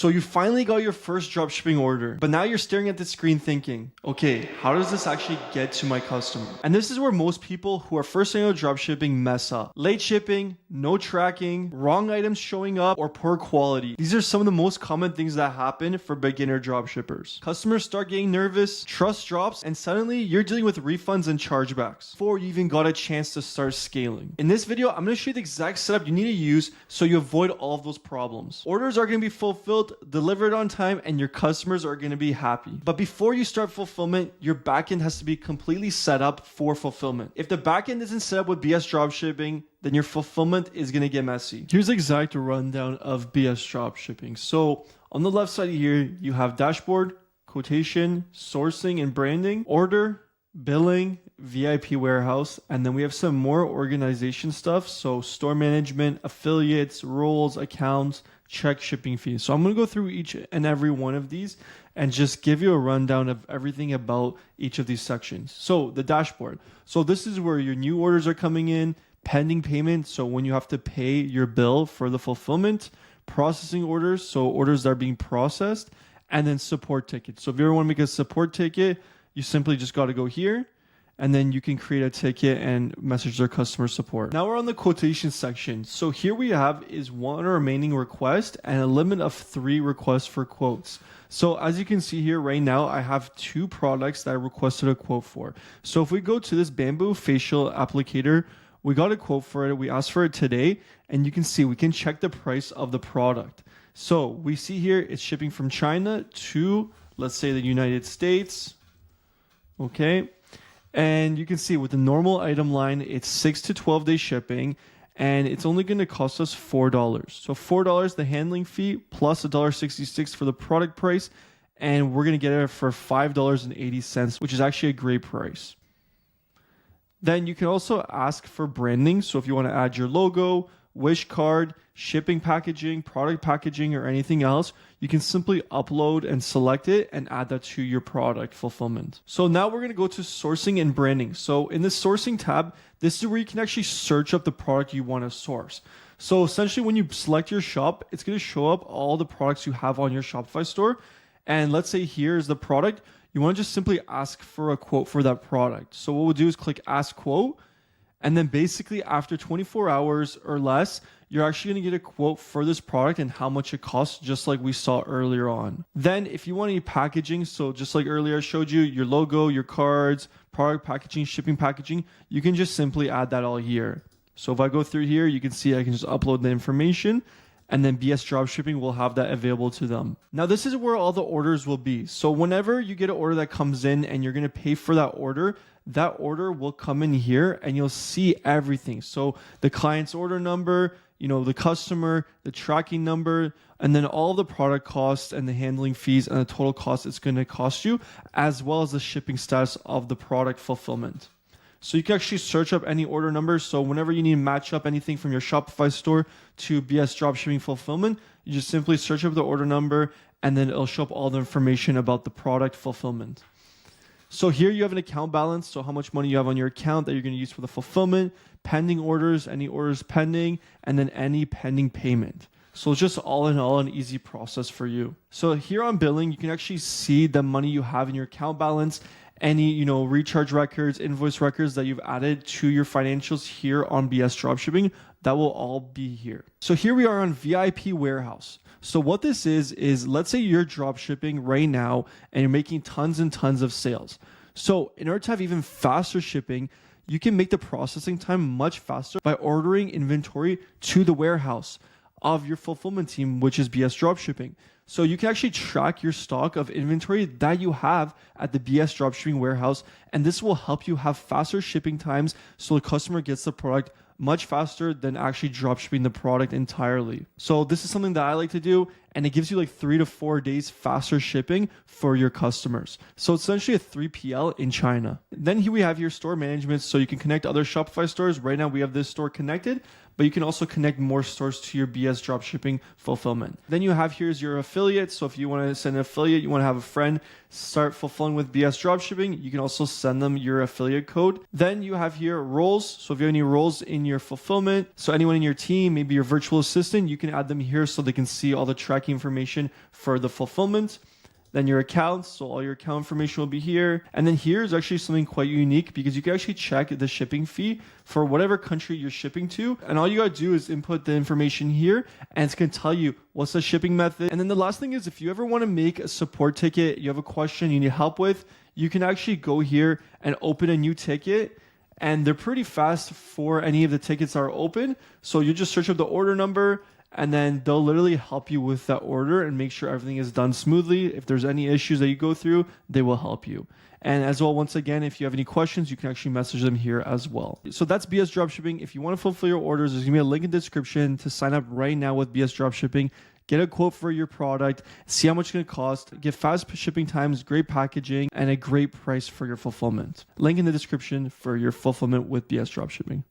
So you finally got your first dropshipping order, but now you're staring at the screen thinking, okay, how does this actually get to my customer? And this is where most people who are first starting out dropshipping mess up. Late shipping, no tracking, wrong items showing up, or poor quality. These are some of the most common things that happen for beginner dropshippers. Customers start getting nervous, trust drops, and suddenly you're dealing with refunds and chargebacks before you even got a chance to start scaling. In this video, I'm going to show you the exact setup you need to use so you avoid all of those problems. Orders are going to be fulfilled, delivered on time, and your customers are going to be happy. But before you start fulfillment, your backend has to be completely set up for fulfillment. If the backend isn't set up with BS Dropshipping, then your fulfillment is going to get messy. Here's the exact rundown of BS Dropshipping. So on the left side here, you have dashboard, quotation, sourcing and branding, order, billing, VIP warehouse, and then we have some more organization stuff. So store management, affiliates, roles, accounts, check shipping fees. So I'm going to go through each and every one of these and just give you a rundown of everything about each of these sections. So the dashboard. So this is where your new orders are coming in, pending payment. So when you have to pay your bill for the fulfillment, processing orders. So orders that are being processed, and then support tickets. So if you ever want to make a support ticket, you simply just got to go here, and then you can create a ticket and message their customer support. Now we're on the quotation section. So here we have is one remaining request and a limit of 3 requests for quotes. So as you can see here right now, I have 2 products that I requested a quote for. So if we go to this bamboo facial applicator, we got a quote for it. We asked for it today, and you can see we can check the price of the product. So we see here it's shipping from China to, let's say, the United States. Okay. And you can see with the normal item line, it's 6 to 12 day shipping, and it's only going to cost us $4. So $4, the handling fee, plus $1.66 for the product price. And we're going to get it for $5.80, which is actually a great price. Then you can also ask for branding. So if you want to add your logo, wish card, shipping packaging, product packaging, or anything else, you can simply upload and select it and add that to your product fulfillment. So now we're going to go to sourcing and branding. So in the sourcing tab, this is where you can actually search up the product you want to source. So essentially when you select your shop, it's going to show up all the products you have on your Shopify store. And let's say here's the product. You want to just simply ask for a quote for that product. So what we'll do is click ask quote. And then basically after 24 hours or less, you're actually going to get a quote for this product and how much it costs, just like we saw earlier on. Then if you want any packaging, so just like earlier I showed you, your logo, your cards, product packaging, shipping packaging, you can just simply add that all here. So if I go through here, you can see I can just upload the information, and then BS Dropshipping will have that available to them. Now this is where all the orders will be. So whenever you get an order that comes in and you're going to pay for that order will come in here and you'll see everything. So the client's order number, the customer, the tracking number, and then all the product costs and the handling fees and the total cost it's going to cost you, as well as the shipping status of the product fulfillment. So you can actually search up any order number. So whenever you need to match up anything from your Shopify store to BS Dropshipping fulfillment, you just simply search up the order number, and then it'll show up all the information about the product fulfillment. So here you have an account balance. So how much money you have on your account that you're going to use for the fulfillment, pending orders, any orders pending, and then any pending payment. So it's just all in all an easy process for you. So here on billing, you can actually see the money you have in your account balance, any, recharge records, invoice records that you've added to your financials here on BS Dropshipping, that will all be here. So here we are on VIP warehouse. So what this is let's say you're dropshipping right now and you're making tons and tons of sales. So in order to have even faster shipping, you can make the processing time much faster by ordering inventory to the warehouse of your fulfillment team, which is BS Dropshipping. So you can actually track your stock of inventory that you have at the BS Dropshipping warehouse, and this will help you have faster shipping times so the customer gets the product much faster than actually dropshipping the product entirely. So this is something that I like to do, and it gives you like 3 to 4 days faster shipping for your customers. So it's essentially a 3PL in China. Then here we have your store management, so you can connect other Shopify stores. Right now we have this store connected, but you can also connect more stores to your BS Dropshipping fulfillment. Then you have here's your affiliate. So if you want to send an affiliate, you want to have a friend start fulfilling with BS Dropshipping, you can also send them your affiliate code. Then you have here roles. So if you have any roles in your fulfillment, so anyone in your team, maybe your virtual assistant, you can add them here so they can see all the tracking tracking information for the fulfillment. Then your accounts, so all your account information will be here. And then here is actually something quite unique because you can actually check the shipping fee for whatever country you're shipping to. And all you gotta do is input the information here and it's gonna tell you what's the shipping method. And then the last thing is if you ever wanna make a support ticket, you have a question you need help with, you can actually go here and open a new ticket. And they're pretty fast for any of the tickets that are open. So you just search up the order number, and then they'll literally help you with that order and make sure everything is done smoothly. If there's any issues that you go through, they will help you. And as well, once again, if you have any questions, you can actually message them here as well. So that's BS Dropshipping. If you want to fulfill your orders, there's going to be a link in the description to sign up right now with BS Dropshipping. Get a quote for your product, see how much it's going to cost, get fast shipping times, great packaging, and a great price for your fulfillment. Link in the description for your fulfillment with BS Dropshipping.